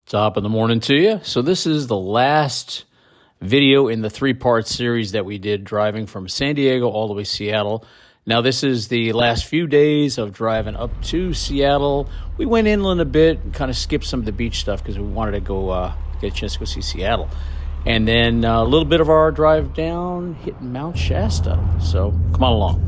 Top of the morning to you. So this is the last video in the three-part series that we did driving from San Diego all the way to Seattle. Now this is the last few days of driving up to Seattle. We went inland a bit and kind of skipped some of the beach stuff because we wanted to go get a chance to go see Seattle. And then a little bit of our drive down hitting Mount Shasta. So come on along.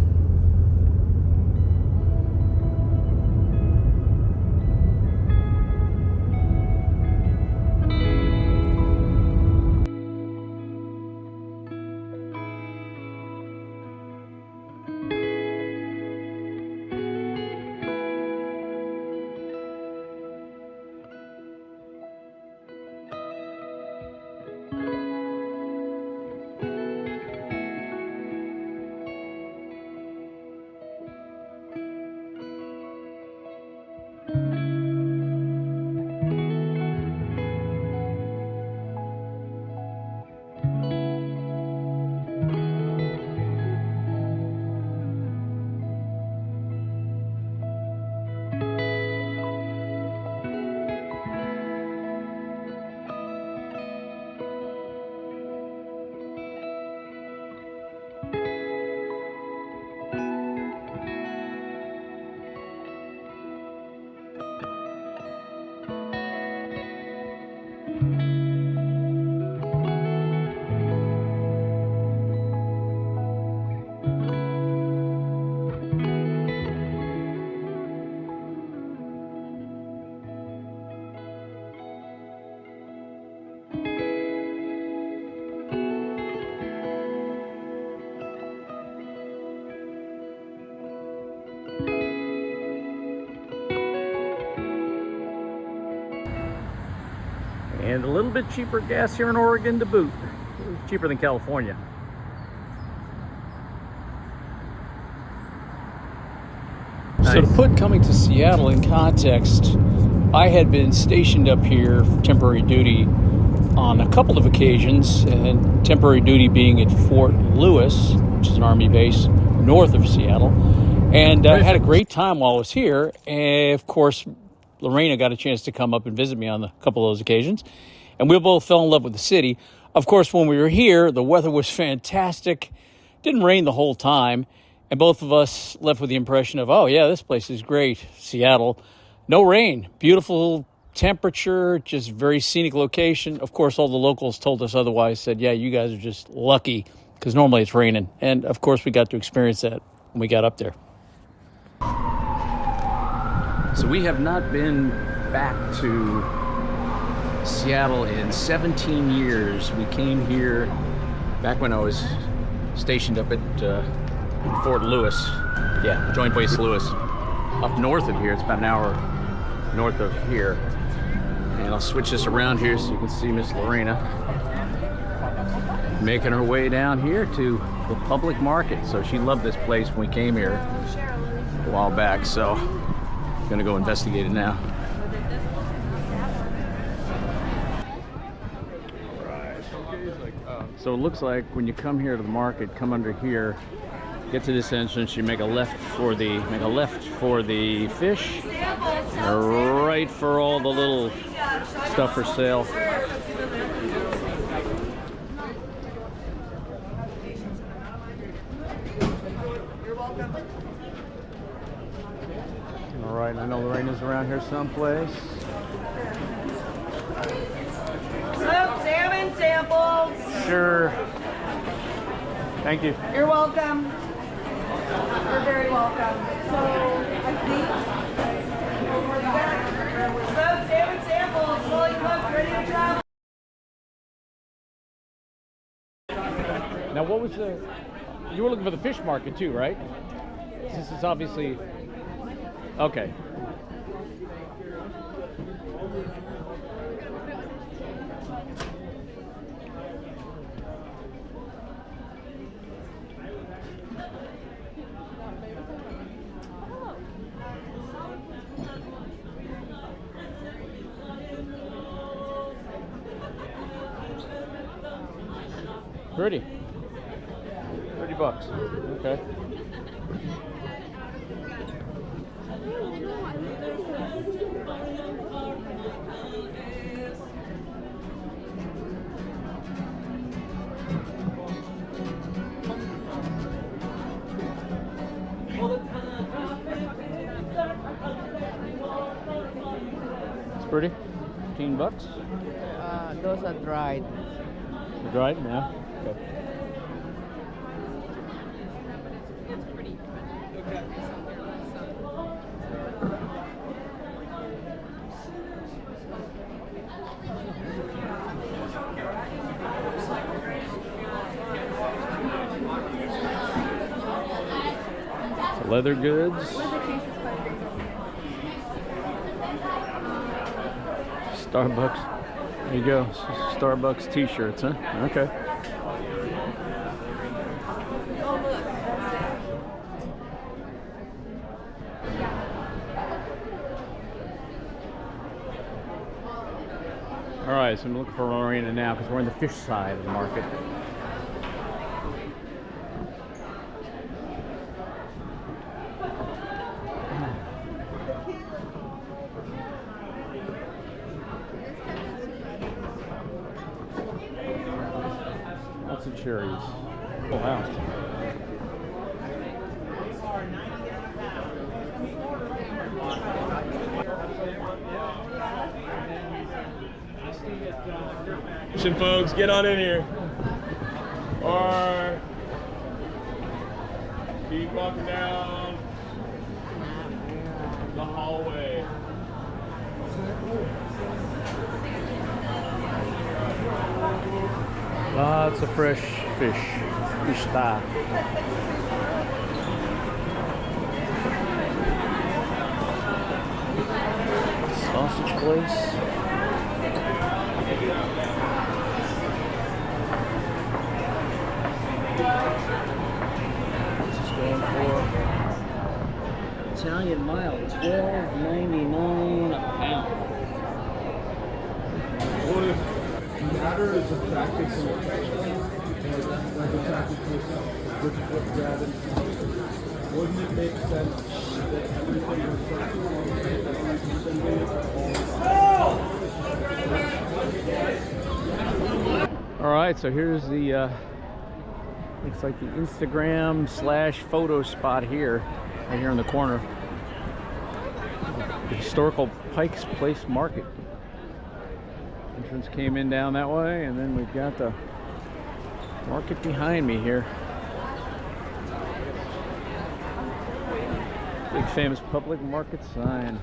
And a little bit cheaper gas here in Oregon to boot. Cheaper than California. Nice. So to put coming to Seattle in context, I had been stationed up here for temporary duty on a couple of occasions, and temporary duty being at Fort Lewis, which is an Army base north of Seattle. And I had a great time while I was here. And of course, Lorena got a chance to come up and visit me on a couple of those occasions, and we both fell in love with the city. Of course, when we were here, the weather was fantastic. Didn't rain the whole time, and both of us left with the impression of, oh yeah, this place is great, Seattle. No rain, beautiful temperature, just very scenic location. Of course, all the locals told us otherwise, said, yeah, you guys are just lucky, because normally it's raining. And of course, we got to experience that when we got up there. So we have not been back to Seattle in 17 years. We came here back when I was stationed up at Fort Lewis. Yeah, Joint Base Lewis. Up north of here, it's about an hour north of here. And I'll switch this around here so you can see Miss Lorena making her way down here to the public market. So she loved this place when we came here a while back. So gonna go investigate it now. So it looks like when you come here to the market, come under here, get to this entrance, you make a left for the fish, right for all the little stuff for sale. All right, I know Lorena's around here someplace. Smoked salmon samples. Sure. Thank you. You're welcome. You're very welcome. So, I think smoked salmon samples, fully cooked, ready to travel. Now, what was you were looking for the fish market too, right? This is obviously, okay. Pretty. $30. Okay. 15 bucks. Those are dried. The dried? Yeah. Okay. It's pretty. Leather goods. Starbucks. There you go. Starbucks t-shirts, huh? Okay. Oh, look. All right, so I'm looking for Marina now because we're in the fish side of the market. Lots of cherries. Oh, wow. Listen, folks, get on in here. Or keep walking down the hallway. Lots of fresh fish. Fish style. Sausage place. This is going for Italian mild, $12.99 a pound. Matter is attracted to it. Like attracted to itself. Which is what gravity is. Wouldn't it make sense that everything was circular? All right, so here's the looks like the Instagram / photo spot here, right here in the corner. The historical Pike's Place Market. Entrance came in down that way, and then we've got the market behind me here. Big famous public market sign.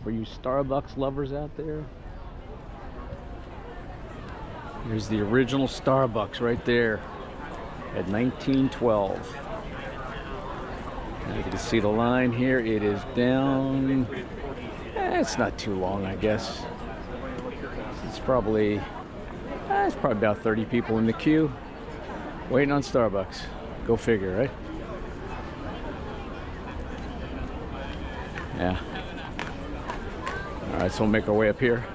for you Starbucks lovers out there. Here's the original Starbucks right there at 1912. And you can see the line here. It is down. It's not too long, I guess. It's probably about 30 people in the queue waiting on Starbucks. Go figure, right? Yeah. All right, so we'll make our way up here.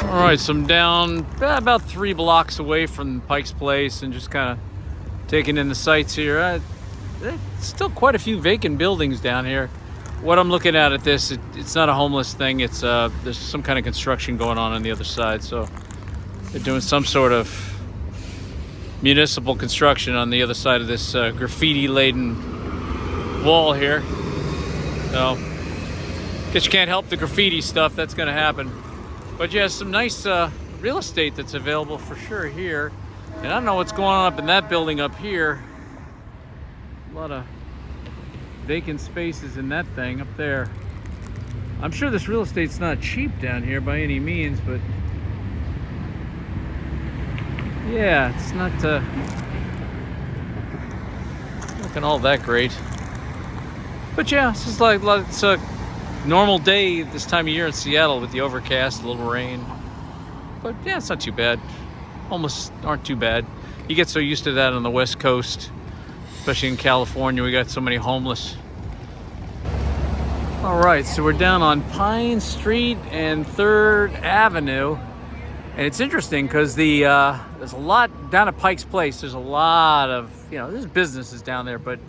All right, so I'm down about 3 blocks away from Pike's Place and just kind of taking in the sights here. There's still quite a few vacant buildings down here. What I'm looking at this, it's not a homeless thing. It's there's some kind of construction going on the other side. So they're doing some sort of municipal construction on the other side of this graffiti-laden wall here. So, guess you can't help the graffiti stuff. That's going to happen. But yeah, some nice real estate that's available for sure here. And I don't know what's going on up in that building up here. A lot of vacant spaces in that thing up there. I'm sure this real estate's not cheap down here by any means, but yeah, it's not looking all that great. But yeah, it's just like it's a normal day this time of year in Seattle with the overcast, a little rain. But yeah, it's not too bad. Almost aren't too bad. You get so used to that on the West Coast, especially in California. We got so many homeless. All right, so we're down on Pine Street and 3rd Avenue. And it's interesting because there's a lot down at Pike's Place. There's a lot of, there's businesses down there, but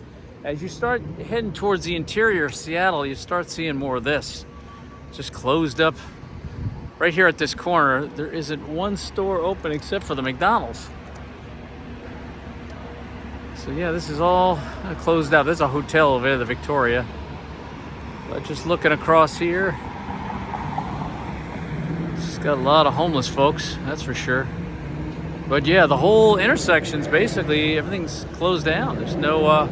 as you start heading towards the interior of Seattle, you start seeing more of this. Just closed up. Right here at this corner, there isn't one store open except for the McDonald's. So yeah, this is all closed out. There's a hotel over there, the Victoria. But just looking across here, it's got a lot of homeless folks, that's for sure. But yeah, the whole intersection's basically, everything's closed down. There's no, a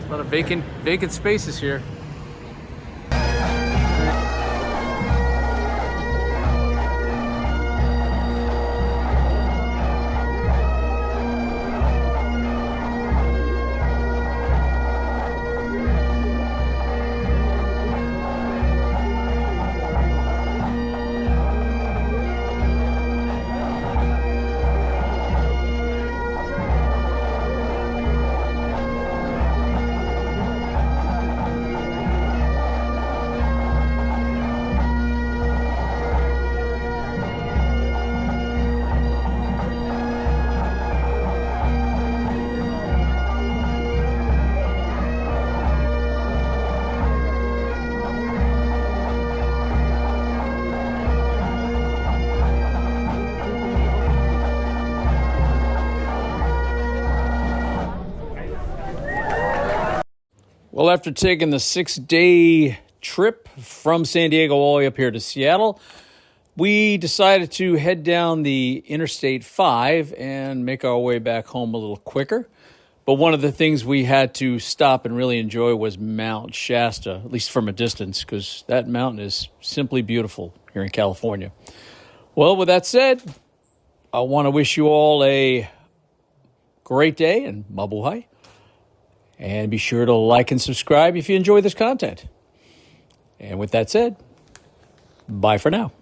lot of vacant spaces here. Well, after taking the 6-day trip from San Diego all the way up here to Seattle, we decided to head down the Interstate 5 and make our way back home a little quicker. But one of the things we had to stop and really enjoy was Mount Shasta, at least from a distance, because that mountain is simply beautiful here in California. Well, with that said, I want to wish you all a great day and mabuhay. And be sure to like and subscribe if you enjoy this content. And with that said, bye for now.